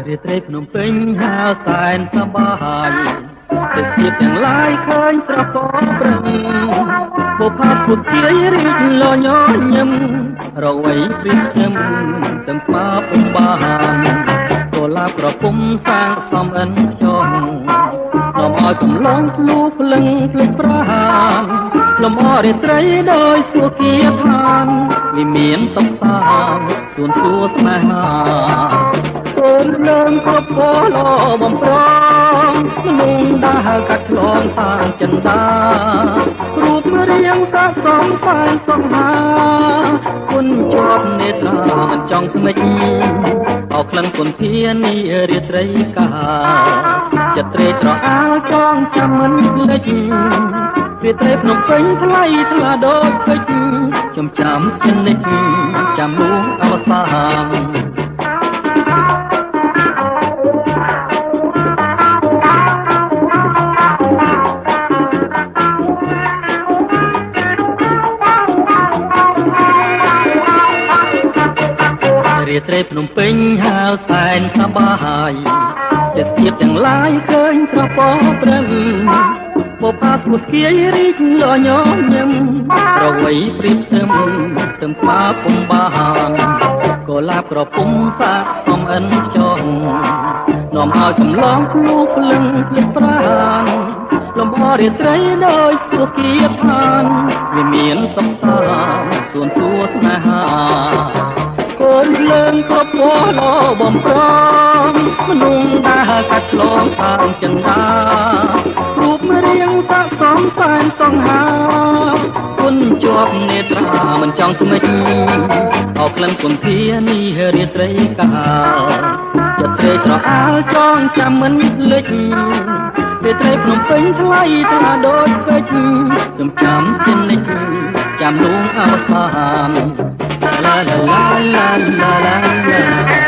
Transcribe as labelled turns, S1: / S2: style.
S1: រាត្រីភ្នំពេញហាលសែនសប្បាយទេសភាពទាំងឡាយឃើញស្រស់ពណ៌ព្រឹងបុប្ផាពុស្គាយរីកលញញឹមរកវ័យព្រៀបខ្ញុំទាំងស្មាពុំបានកុលាបក្រពុំសាងសំអិនខ្យងនាំឲ្យកំឡងភ្លូភ្លឹងភ្លេចប្រាហានលំអរាត្រីដោយសួគ៌ាឋានវិមានសុខសាន្តសួនសួស្នេហាកូនលើងគ្រប់ពលបំប្រងមនុស្សដើរកាត់ឆ្លងតាចិន្តារូបរាងស័ក្តិសមសែនសង្ហាគុណជាប់នេត្រាមិនចង់ភ្មិចអោក្លិនគុនធានីរាត្រីកាចិត្តត្រេកត្រអាលចងចាំមិនភ្លេចរាត្រីភ្នំពេញថ្លៃថ្លាដូចពេជ្រខ្ញុំចាំចិននិចចាំលួងអវសានរាត្រីភ្នំពេញហាលសែនសប្បាយទេសភាពទាំងឡាយឃើញស្រស់ពណ៌ព្រឹងបុប្ផាស្មុស្គាយរីកលញញឹមរកវ័យព្រៀបត្រឹមទាំងស្មាពុំបានកុលាបក្រពុំសាកសំអិនខ្យងនាំឲ្យកំឡងភ្លូភ្លឹងភ្លេចប្រានលំអរាត្រីដោយសួគ៌ាឋានវាមានសុខសាន្តសួនសួស្នេហាកូនលើងគ្រប់ពលបំប្រងមនុស្សដើរកាត់ឆ្លងតាមចិន្តារូបរាងស័ក្តិសមសែនសង្ហាគុណជាប់នេត្រាមិនចង់ថ្មិចអោក្លិនគុនធានីរាត្រីកាចិត្តត្រេកត្រអាលចងចាំមិនភ្លេចរាត្រីភ្នំពេញថ្លៃថ្លាដូចពេជ្រខ្ញុំចាំចិននិចចាំលួងអវសាន La la la la la la la